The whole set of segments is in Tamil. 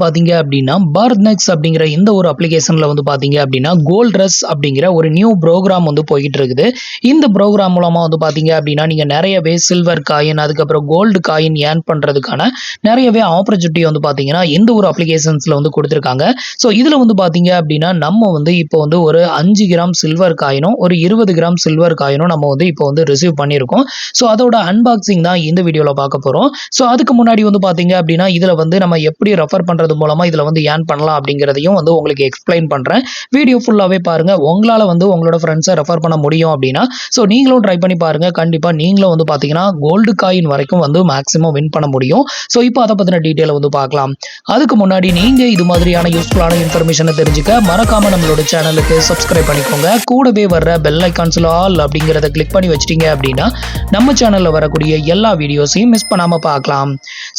பாத்தீங்க அப்படின்னா பாரத்நெக்ஸ் அப்படிங்கிற இந்த ஒரு அப்ளிகேஷன்ல வந்து பாத்தீங்க அப்படின்னா கோல்ட் ரஷ் அப்படிங்கிற ஒரு நியூ ப்ரோக்ராம் வந்து போய்கிட்டு இருக்குது. இந்த ப்ரோக்ராம் மூலமா வந்து பாத்தீங்க அப்படின்னா நீங்க நிறையவே சில்வர் காயின் அதுக்கப்புறம் கோல்டு காயின் ஏர்ன் பண்றதுக்கான நிறையவே ஆப்பர்ச்சுனிட்டி வந்து பாத்தீங்கன்னா இந்த ஒரு அப்ளிகேஷன்ஸ்ல வந்து கொடுத்துருக்காங்க. ஸோ இதுல வந்து பாத்தீங்க அப்படின்னா நம்ம வந்து இப்போ வந்து ஒரு 5 கிராம் சில்வர் காயினும் ஒரு 20 கிராம் சில்வர் காயினும் நம்ம வந்து இப்போ வந்து ரிசீவ் பண்ணியிருக்கோம். ஸோ அதோட அன்பாக்சிங் தான் இந்த வீடியோல பார்க்க போறோம். ஸோ அதுக்கு முன்னாடி வந்து பாத்தீங்க அப்படின்னா இதுல வந்து நம்ம எப்படி ரெஃபர் பண்றது மூலமா இதுல வந்து ஏர்ன் பண்ணலாம் அப்படிங்கிறதையும் வந்து உங்களுக்கு எக்ஸ்பிளைன் பண்றேன். வீடியோ ஃபுல்லாவே பாருங்க. உங்களால வந்து உங்களோட ஃப்ரெண்ட்ஸை ரெஃபர் பண்ண முடியும் அப்படின்னா ஸோ நீங்களும் ட்ரை பண்ணி பாருங்க. கண்டிப்பா நீங்களும் வந்து பாத்தீங்கன்னா கோல்டு காயின் வரைக்கும் வந்து மேக்ஸிமம் வின் பண்ண முடியும். ஸோ இப்போ அதை பத்தின டீட்டெயில் வந்து பார்க்கலாம். அதுக்கு முன்னாடி நீங்க இது மாதிரியான யூஸ்ஃபுல்லான இன்ஃபர்மேஷனை தெரிஞ்சுக்க மறக்காம நம்மளோட சேனலுக்கு சப்ஸ்கிரைப் பண்ணிக்கோங்க. கூடவே வர்ற பெல் ஐகான்ஸ்ல ஆல் அப்படிங்கிறத கிளிக் பண்ணி வச்சிட்டீங்க அப்படின்னா நம்ம சேனல்ல வரக்கூடிய எல்லா வீடியோஸையும் மிஸ் பண்ணாம பார்க்கலாம்.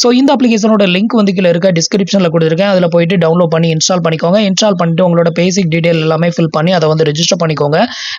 ஸோ இந்த அப்ளிகேஷனோட லிங்க் வந்து கீழே இருக்க டிஸ்கிரிப்ஷன்ல கொடுத்துருக்கேன். அதில் போயிட்டு டவுன்லோட் பண்ணி இன்ஸ்டால் பண்ணிக்கோங்க. இன்ஸ்டால் பண்ணிட்டு உங்களோட பேசிக் டீடைல் எல்லாமே ஃபில் பண்ணி அதை வந்து ரெஜிஸ்டர் பண்ணிக்கோங்க.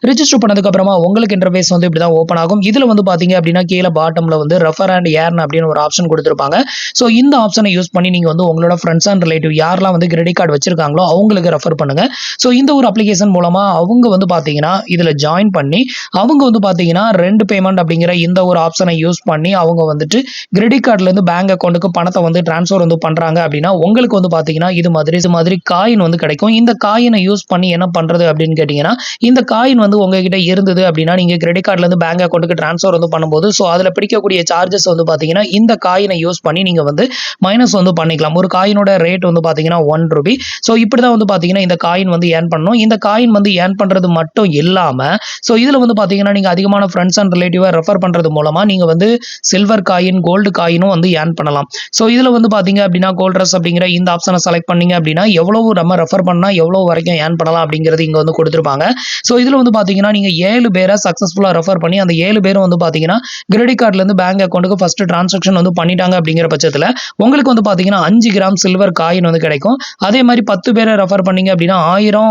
ரெஜிஸ்டர் பண்ணதுக்கு அப்புறமா உங்களுக்கு இன்டர்ஃபேஸ் வந்து இப்படி தான் ஓப்பன் ஆகும். இதுல வந்து பாத்தீங்க அப்படின்னா கீழே பாட்டம்ல வந்து ரெஃபர் அண்ட் ஏர்ன் அப்படின்னு ஒரு ஆப்ஷன் கொடுத்துருப்பாங்க. ஸோ இந்த ஆப்ஷனை யூஸ் பண்ணி நீங்க வந்து உங்களோட ஃப்ரெண்ட்ஸ் அண்ட் ரிலேட்டிவ் யாரெல்லாம் வந்து கிரெடிட் கார்டு வச்சிருக்காங்களோ அவங்களுக்கு ரெஃபர் பண்ணுங்க. ஸோ இந்த ஒரு அப்ளிகேஷன் மூலமா அவங்க வந்து பாத்தீங்கன்னா இதுல ஜாயின் பண்ணி அவங்க வந்து பாத்தீங்கன்னா 2 பேமெண்ட் அப்படிங்கிற இந்த ஒரு ஆப்ஷனை யூஸ் பண்ணி அவங்க வந்துட்டு கிரெடிட் கார்டுல இருந்து பேங்க் அக்கௌண்ட்டுக்கு பணத்தை வந்து டிரான்ஸ்ஃபர் வந்து பண்றாங்க அப்படின்னா உங்களுக்கு வந்து பாத்தீங்கன்னா இது மாதிரி காயின் வந்து கிடைக்கும். இந்த காயினை யூஸ் பண்ணி என்ன பண்றது அப்படின்னு கேட்டீங்கன்னா இந்த காயின் வந்து உங்ககிட்ட இருந்தது அப்படின்னா நீங்க கிரெடிட் கார்டுல இருந்து பேங்க் அக்கௌண்ட்டுக்கு டிரான்ஸ்ஃபர் வந்து பண்ணும்போது ஸோ அதுல பிடிக்கக்கூடிய சார்ஜஸ் வந்து பாத்தீங்கன்னா இந்த காயினை யூஸ் பண்ணி நீங்க வந்து மைனஸ் வந்து பண்ணிக்கலாம். ஒரு காயினோட ரேட் வந்து பாத்தீங்கன்னா 1 ரூபி. ஸோ இப்படிதான் வந்து பாத்தீங்கன்னா இந்த காயின் வந்து ஏர்ன் பண்ணணும். இந்த காயின் வந்து ஏர்ன் பண்றது மட்டும் இல்லாம ஸோ இதுல வந்து பாத்தீங்கன்னா நீங்க அதிகமான ஃப்ரெண்ட்ஸ் அண்ட் ரிலேட்டிவா ரெஃபர் பண்றது மூலமா நீங்க வந்து சில்வர் காயின் கோல்டு காயினும் வந்து ஏர்ன் பண்ணலாம். ஸோ இதுல வந்து பாத்தீங்க அப்படின்னா கோல்ட் ரஷ் அப்படிங்கிற இந்த ஆப்ஷனை செலக்ட் பண்ணீங்க அப்படின்னா எவ்வளவு நம்ம ரெஃபர் பண்ணா எவ்வளவு வரைக்கும் ஏர்ன் பண்ணலாம் அப்படிங்கிறது இங்க வந்து கொடுத்துருப்பாங்க. ஸோ இதுல வந்து பாத்தீங்கன்னா நீங்க 7 பேரை சக்சஸ்ஃபுல்லா ரெஃபர் பண்ணி அந்த 7 பேரும் வந்து பாத்தீங்கன்னா கிரெடிட் கார்டுல இருந்து பேங்க் அக்கௌண்ட்டுக்கு ஃபர்ஸ்ட் டிரான்சாக்ஷன் வந்து பண்ணிட்டாங்க அப்படிங்கிற பட்சத்துல உங்களுக்கு வந்து பாத்தீங்கன்னா 5 கிராம் சில்வர் காயின் வந்து கிடைக்கும். அதே மாதிரி 10 பேரை ரெஃபர் பண்ணீங்க அப்படின்னா 1000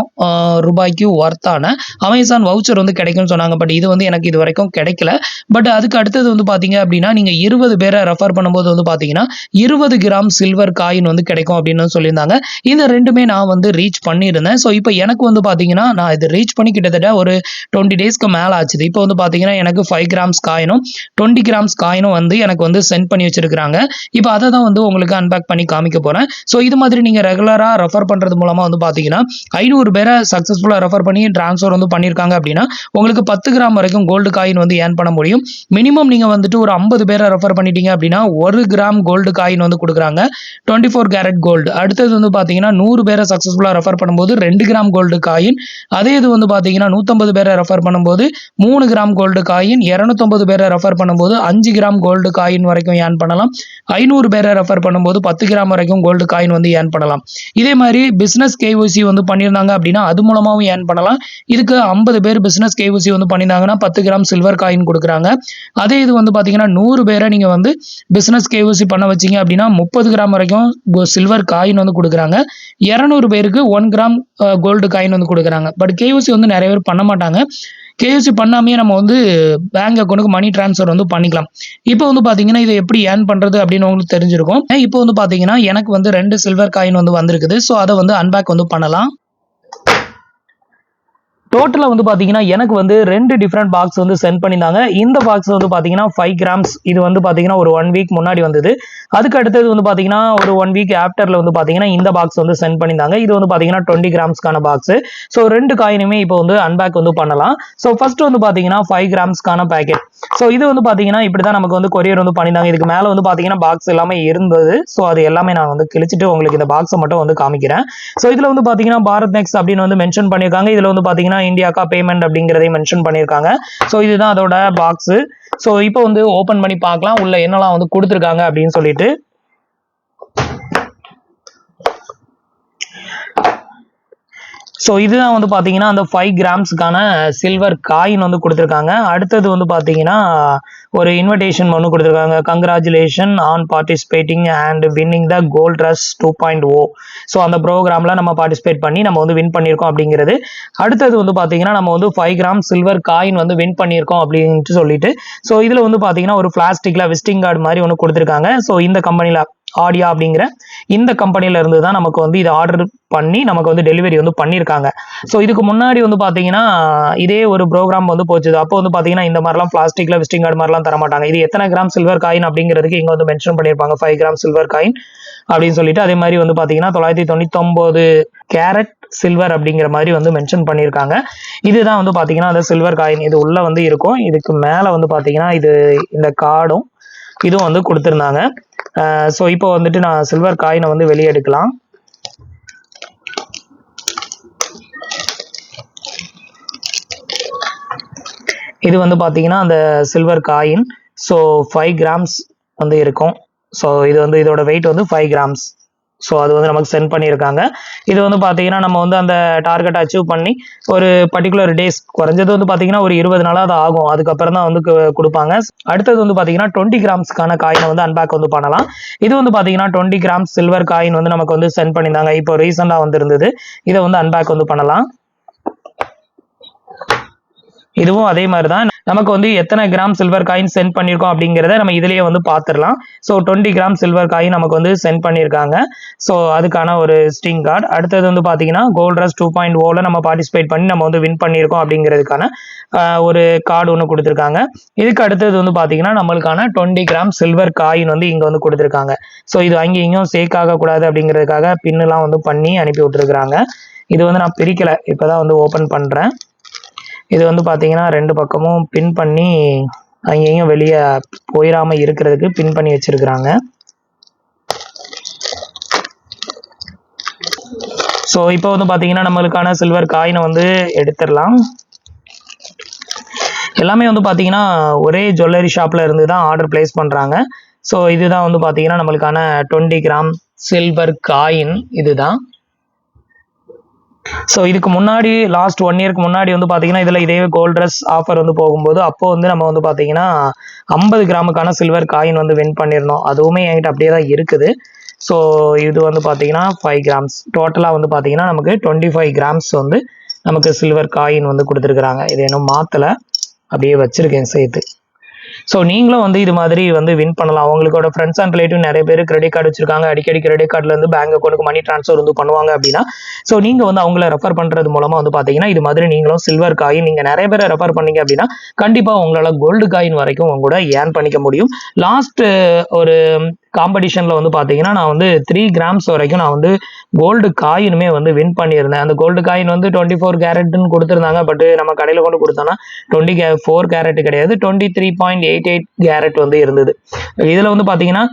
ரூபாய்க்கு ஒர்த்தான அமேசான் வவுச்சர் வந்து கிடைக்கும்னு சொன்னாங்க. பட் இது வந்து எனக்கு இது வரைக்கும் கிடைக்கல. பட் அதுக்கு அடுத்தது வந்து பாத்தீங்க அப்படின்னா நீங்க 20 பேரை ரெஃபர் பண்ணும்போது வந்து பாத்தீங்கன்னா 20 கிராம் சில்வர் காயின் வந்து கிடைக்கும் அப்படின்னு சொல்லியிருந்தாங்க. இந்த ரெண்டுமே நான் வந்து ரீச் பண்ணியிருந்தேன். ஸோ இப்போ எனக்கு வந்து பாத்தீங்கன்னா நான் இது ரீச் பண்ணி கிட்டத்தட்ட ஒரு 20 டேஸ்க்கு மேல ஆச்சுது. இப்போ வந்து பாத்தீங்கன்னா எனக்கு 5 கிராம்ஸ் காயினும் 20 கிராம்ஸ் காயினும் வந்து எனக்கு வந்து சென்ட் பண்ணி வச்சிருக்காங்க. இப்போ அதை தான் வந்து உங்களுக்கு அன்பேக் பண்ணி காமிக்க போறேன். ஸோ இது மாதிரி நீங்க ரெகுலரா ரெஃபர் பண்றது மூலமா வந்து பாத்தீங்கன்னா 500 பேரை சக்சஸ்ஃபுல்லா ரெஃபர் பண்ணி டிரான்ஸ்ஃபர் வந்து பண்ணியிருக்காங்க அப்படின்னா உங்களுக்கு 10 கிராம் வரைக்கும் கோல்டு காயின் வந்து ஏர்ன் பண்ண முடியும். மினிமம் நீங்க வந்துட்டு ஒரு 50 பேரை ரெஃபர் பண்ணிட்டீங்க அப்படின்னா 1 கிராம் கோல்டு காயின் வந்து கொடுக்குறாங்க. 24 கேரட் கோல்டு. அடுத்தது வந்து பாத்தீங்கன்னா 100 பேரை சக்சஸ்ஃபுல்லா ரெஃபர் பண்ணும்போது 2 கிராம் கோல்டு காயின். அதே இது வந்து பாத்தீங்கன்னா 150 பேரை ரெஃபர் பண்ணும்போது 3 கிராம் கோல்டு காயின். 250 பேரை ரெஃபர் பண்ணும்போது 5 கிராம் கோல்டு காயின் வரைக்கும் ஏர்ன் பண்ணலாம். 500 பேரை ரெஃபர் பண்ணும்போது 10 கிராம் வரைக்கும் கோல்டு காயின் வந்து ஏர்ன் பண்ணலாம். இதே மாதிரி பிசினஸ் கேஒய்சி வந்து பண்ணியிருந்தாங்க அப்படின்னா அது மூலமாவும் ஏர்ன் பண்ணலாம். இதுக்கு 50 பேர் பிசினஸ் கேஒய்சி வந்து பண்ணியிருந்தாங்கன்னா 10 கிராம் சில்வர் காயின் கொடுக்குறாங்க. அதே இது வந்து பாத்தீங்கன்னா 100 பேரை நீங்க வந்து பிசினஸ் கேஒய்சி பண்ண வச்சீங்க அப்படின்னா 30 கிராம் வரைக்கும் சில்வர் காயின் வந்து கொடுக்குறாங்க. 200 பேருக்கு 1 கிராம் கோல்டு காயின் வந்து கொடுக்குறாங்க. பட் கேஒய்சி வந்து நிறைய பேர் பண்ண மாட்டாங்க. கேஒய்சி பண்ணாமே நம்ம வந்து பேங்க் அக்கௌண்ட்டுக்கு மணி டிரான்ஸ்ஃபர் வந்து பண்ணிக்கலாம். இப்போ வந்து பாத்தீங்கன்னா இதை எப்படி ஏர்ன் பண்றது அப்படின்னு உங்களுக்கு தெரிஞ்சிருக்கும். இப்போ வந்து பாத்தீங்கன்னா எனக்கு வந்து 2 சில்வர் காயின் வந்து வந்திருக்குது. ஸோ அதை வந்து அன்பேக் வந்து பண்ணலாம். டோட்டலா வந்து பாத்தீங்கன்னா எனக்கு வந்து 2 டிஃப்ரெண்ட் பாக்ஸ் வந்து சென்ட் பண்ணியிருந்தாங்க. இந்த பாக்ஸ் வந்து பாத்தீங்கன்னா 5 கிராம்ஸ். இது வந்து பாத்தீங்கன்னா ஒரு 1 வீக் முன்னாடி வந்தது. அதுக்கு அடுத்தது வந்து பாத்தீங்கன்னா ஒரு 1 வீக் ஆஃப்டர்ல வந்து பாத்தீங்கன்னா இந்த பாக்ஸ் வந்து சென்ட் பண்ணியிருந்தாங்க. இது வந்து பாத்தீங்கன்னா 20 கிராம்ஸ்க்கான பாக்ஸ். ஸோ 2 காயினுமே இப்போ வந்து அன்பேக் வந்து பண்ணலாம். ஸோ ஃபர்ஸ்ட் வந்து பாத்தீங்கன்னா 5 கிராம்ஸ்க்கான பேக்கெட். ஸோ இது வந்து பாத்தீங்கன்னா இப்படிதான் நமக்கு வந்து கொரியர் வந்து பண்ணியிருந்தாங்க. இதுக்கு மேல வந்து பாத்தீங்கன்னா பாக்ஸ் எல்லாமே இருந்தது. ஸோ அது எல்லாமே நான் வந்து கிழிச்சிட்டு உங்களுக்கு இந்த பாக்ஸை மட்டும் வந்து காமிக்கிறேன். ஸோ இதுல வந்து பாத்தீங்கன்னா பாரத்நெக்ஸ் அப்படின்னு வந்து மென்ஷன் பண்ணியிருக்காங்க. இதுல வந்து பாத்தீங்கன்னா இந்தியாக்கா பேமெண்ட் அப்படிங்கறதையும் மென்ஷன் பண்ணியிருக்காங்க. ஸோ இதுதான் அதோட பாக்ஸ். ஸோ இப்போ வந்து ஓபன் பண்ணி பார்க்கலாம் உள்ள என்னெல்லாம் வந்து கொடுத்துருக்காங்க அப்படின்னு சொல்லிட்டு. ஸோ இதுதான் வந்து பார்த்தீங்கன்னா அந்த 5 கிராம்ஸ்க்கான சில்வர் காயின் வந்து கொடுத்துருக்காங்க. அடுத்தது வந்து பார்த்தீங்கன்னா ஒரு இன்விடேஷன் ஒன்று கொடுத்துருக்காங்க. Congratulation on participating and winning the gold rush 2.0. So அந்த ப்ரோக்ராமில் நம்ம பார்ட்டிசிபேட் பண்ணி நம்ம வந்து வின் பண்ணியிருக்கோம் அப்படிங்கிறது. அடுத்தது வந்து பார்த்தீங்கன்னா நம்ம வந்து 5 கிராம் சில்வர் காயின் வந்து வின் பண்ணியிருக்கோம் அப்படின்ட்டு சொல்லிட்டு. ஸோ இதில் வந்து பார்த்தீங்கன்னா ஒரு பிளாஸ்டிக்கில் விசிட்டிங் கார்டு மாதிரி ஒன்று கொடுத்துருக்காங்க. ஸோ இந்த கம்பெனியில் ஆடியா அப்படிங்கிற இந்த கம்பெனில இருந்து தான் நமக்கு வந்து இது ஆர்டர் பண்ணி நமக்கு வந்து டெலிவரி வந்து பண்ணியிருக்காங்க. ஸோ இதுக்கு முன்னாடி வந்து பார்த்தீங்கன்னா இதே ஒரு ப்ரோக்ராம் வந்து போச்சுது. அப்போ வந்து பார்த்தீங்கன்னா இந்த மாதிரிலாம் பிளாஸ்டிக்ல விசிட்டிங் கார்டு மாதிரிலாம் தர மாட்டாங்க. இது எத்தனை கிராம் சில்வர் காயின் அப்படிங்கிறதுக்கு இங்கே வந்து மென்ஷன் பண்ணியிருப்பாங்க 5 கிராம் சில்வர் காயின் அப்படின்னு சொல்லிட்டு. அதே மாதிரி வந்து பார்த்தீங்கன்னா 999 கேரட் சில்வர் அப்படிங்கிற மாதிரி வந்து மென்ஷன் பண்ணியிருக்காங்க. இதுதான் வந்து பார்த்தீங்கன்னா அந்த சில்வர் காயின் இது உள்ள வந்து இருக்கும். இதுக்கு மேலே வந்து பார்த்தீங்கன்னா இது இந்த கார்டும் இதுவும் வந்து கொடுத்துருந்தாங்க. ஸோ இப்போ வந்துட்டு நான் சில்வர் காயினை வந்து வெளியே எடுக்கலாம். இது வந்து பார்த்தீங்கன்னா அந்த சில்வர் காயின். ஸோ 5 கிராம்ஸ் வந்து இருக்கும். ஸோ இது வந்து இதோட வெயிட் வந்து 5 கிராம்ஸ். ஸோ அது வந்து நமக்கு சென்ட் பண்ணியிருக்காங்க. இது வந்து பார்த்தீங்கன்னா நம்ம வந்து அந்த டார்கெட் அச்சீவ் பண்ணி ஒரு பர்டிகுலர் டேஸ் குறைஞ்சது வந்து பார்த்தீங்கன்னா ஒரு 20 நாளாக அது ஆகும். அதுக்கப்புறம் தான் வந்து கொடுப்பாங்க. அடுத்தது வந்து பார்த்தீங்கன்னா 20 கிராம்ஸ்க்கான காயினை வந்து அன்பேக் வந்து பண்ணலாம். இது வந்து பார்த்தீங்கன்னா 20 கிராம்ஸ் சில்வர் காயின் வந்து நமக்கு வந்து சென்ட் பண்ணியிருந்தாங்க. இப்போ ரீசெண்டாக வந்து இருந்தது. இதை வந்து அன்பேக் வந்து பண்ணலாம். இதுவும் அதே மாதிரி தான் நமக்கு வந்து எத்தனை கிராம் சில்வர் காயின் சென்ட் பண்ணியிருக்கோம் அப்படிங்கிறத நம்ம இதுலேயே வந்து பார்த்துடலாம். ஸோ 20 கிராம் சில்வர் காயின் நமக்கு வந்து சென்ட் பண்ணியிருக்காங்க. ஸோ அதுக்கான ஒரு ஸ்டிங் கார்டு. அடுத்தது வந்து பார்த்தீங்கன்னா கோல்ட் ரஷ் 2.0ல நம்ம பார்ட்டிசிபேட் பண்ணி நம்ம வந்து வின் பண்ணியிருக்கோம் அப்படிங்கிறதுக்கான ஒரு கார்டு ஒன்று கொடுத்துருக்காங்க. இதுக்கு அடுத்தது வந்து பார்த்தீங்கன்னா நம்மளுக்கான 20 கிராம் சில்வர் காயின் வந்து இங்கே வந்து கொடுத்துருக்காங்க. ஸோ இது அங்கே இங்கேயும் சேக் ஆகக்கூடாது அப்படிங்கிறதுக்காக பின்னுலாம் வந்து பண்ணி அனுப்பி விட்டுருக்குறாங்க. இது வந்து நான் பிரிக்கலை, இப்போ தான் வந்து ஓப்பன் பண்ணுறேன். இது வந்து பார்த்தீங்கன்னா 2 பக்கமும் பின் பண்ணி அங்கேயும் வெளியே போயிடாம இருக்கிறதுக்கு பின் பண்ணி வச்சிருக்கிறாங்க. ஸோ இப்போ வந்து பார்த்தீங்கன்னா நம்மளுக்கான சில்வர் காயினை வந்து எடுத்துடலாம். எல்லாமே வந்து பார்த்தீங்கன்னா ஒரே ஜுவல்லரி ஷாப்பில் இருந்து தான் ஆர்டர் பிளேஸ் பண்ணுறாங்க. ஸோ இதுதான் வந்து பார்த்தீங்கன்னா நம்மளுக்கான 20 கிராம் சில்வர் காயின் இதுதான். ஸோ இதுக்கு முன்னாடி லாஸ்ட் 1 இயருக்கு முன்னாடி வந்து பார்த்தீங்கன்னா இதில் இதே கோல்ட் ரஷ் ஆஃபர் வந்து போகும்போது அப்போ வந்து நம்ம வந்து பார்த்தீங்கன்னா 50 கிராமுக்கான சில்வர் காயின் வந்து வின் பண்ணியிருந்தோம். அதுவுமே என்கிட்ட அப்படியே தான் இருக்குது. ஸோ இது வந்து பார்த்தீங்கன்னா 5 கிராம்ஸ் டோட்டலாக வந்து பார்த்தீங்கன்னா நமக்கு 25 கிராம்ஸ் வந்து நமக்கு சில்வர் காயின் வந்து கொடுத்துருக்குறாங்க. இது இன்னும் மாற்றலை, அப்படியே வச்சுருக்கேன் சேர்த்து. ஸோ நீங்களும் வந்து இது மாதிரி வந்து வின் பண்ணலாம். உங்களோட ஃப்ரெண்ட்ஸ் அண்ட் ரிலேட்டிவ் நிறைய பேர் கிரெடிட் கார்டு வச்சிருக்காங்க. அடிக்கடி கிரெடிட் கார்டுலேருந்து பேங்க் அக்கௌண்ட்டுக்கு மணி ட்ரான்ஸ்ஃபர் வந்து பண்ணுவாங்க அப்படின்னா ஸோ நீங்கள் வந்து அவங்கள ரெஃபர் பண்ணுறது மூலமாக வந்து பார்த்தீங்கன்னா இது மாதிரி நீங்களும் சில்வர் காயின் நீங்கள் நிறைய பேரை ரெஃபர் பண்ணீங்க அப்படின்னா கண்டிப்பாக உங்களால் கோல்டு காயின் வரைக்கும் உங்க கூட ஏர்ன் பண்ணிக்க முடியும். லாஸ்ட் ஒரு காம்படிஷனில் வந்து பார்த்தீங்கன்னா நான் வந்து 3 கிராம்ஸ் வரைக்கும் நான் வந்து கோல்டு காயினுமே வந்து வின் பண்ணியிருந்தேன். அந்த கோல்டு காயின் வந்து 24 கேரட்னு கொடுத்துருந்தாங்க. பட் நம்ம கடையில் கொண்டு கொடுத்தோன்னா 24 கேரட் கிடையாது, 23.88 கேரட் வந்து இருந்தது. இதில் வந்து பார்த்தீங்கன்னா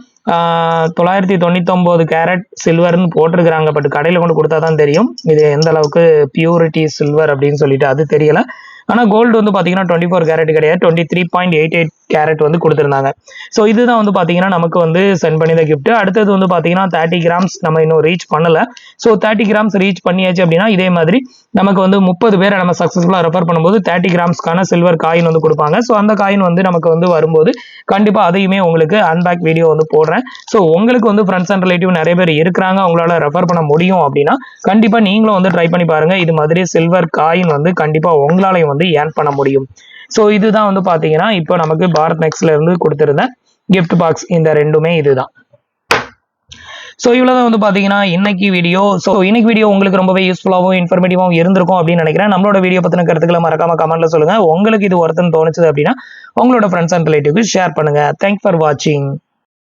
999 கேரட் சில்வர்னு போட்டிருக்கிறாங்க. பட் கடையில் கொண்டு கொடுத்தா தான் தெரியும் இது எந்த அளவுக்கு பியூரிட்டி சில்வர் அப்படின்னு சொல்லிட்டு, அது தெரியலை. ஆனால் கோல்டு வந்து பார்த்தீங்கன்னா 24 கேரட் கிடையாது, 23.88 கேரட் வந்து கொடுத்துருந்தாங்க. ஸோ இதுதான் வந்து பார்த்தீங்கன்னா நமக்கு வந்து சென்ட் பண்ணி தான் கிஃப்ட். அடுத்தது வந்து பார்த்தீங்கன்னா 30 கிராம்ஸ் நம்ம இன்னும் ரீச் பண்ணலை. ஸோ 30 கிராம்ஸ் ரீச் பண்ணியாச்சு அப்படின்னா இதே மாதிரி நமக்கு வந்து 30 பேரை நம்ம சக்ஸஸ்ஃபுல்லாக ரெஃபர் பண்ணும்போது 30 கிராம்ஸ்க்கான சில்வர் காயின் வந்து கொடுப்பாங்க. ஸோ அந்த காயின் வந்து நமக்கு வந்து வரும்போது கண்டிப்பாக அதையுமே உங்களுக்கு அன்பேக் வீடியோ வந்து போடுறேன். ஸோ உங்களுக்கு வந்து ஃப்ரெண்ட்ஸ் அண்ட் ரிலேட்டிவ் நிறைய பேர் இருக்கிறாங்க, உங்களால் ரெஃபர் பண்ண முடியும் அப்படின்னா கண்டிப்பாக நீங்களும் வந்து ட்ரை பண்ணி பாருங்கள். இது மாதிரி சில்வர் காயின் வந்து கண்டிப்பாக உங்களாலையும் வந்து ஏர்ன் பண்ண முடியும். ஸோ இதுதான் வந்து பார்த்தீங்கன்னா இப்போ நமக்கு பாரத் நெக்ஸ்ட்ல இருந்து கொடுத்துருந்த கிஃப்ட் பாக்ஸ். இந்த ரெண்டுமே இதுதான். ஸோ இவ்வளோதான் வந்து பார்த்தீங்கன்னா இன்னைக்கு வீடியோ. ஸோ இன்னைக்கு வீடியோ உங்களுக்கு ரொம்பவே யூஸ்ஃபுல்லாகவும் இன்ஃபர்மேட்டிவாகவும் இருந்திருக்கும் அப்படின்னு நினைக்கிறேன். நம்மளோட வீடியோ பற்றின கருத்துக்களை மறக்காம கமெண்ட்ல சொல்லுங்க. உங்களுக்கு இது ஒருத்தன் தோணுச்சு அப்படின்னா உங்களோட ஃப்ரெண்ட்ஸ் அண்ட் ரிலேட்டிவ்க்கு ஷேர் பண்ணுங்க. தேங்க்ஸ் ஃபார் வாட்சிங்.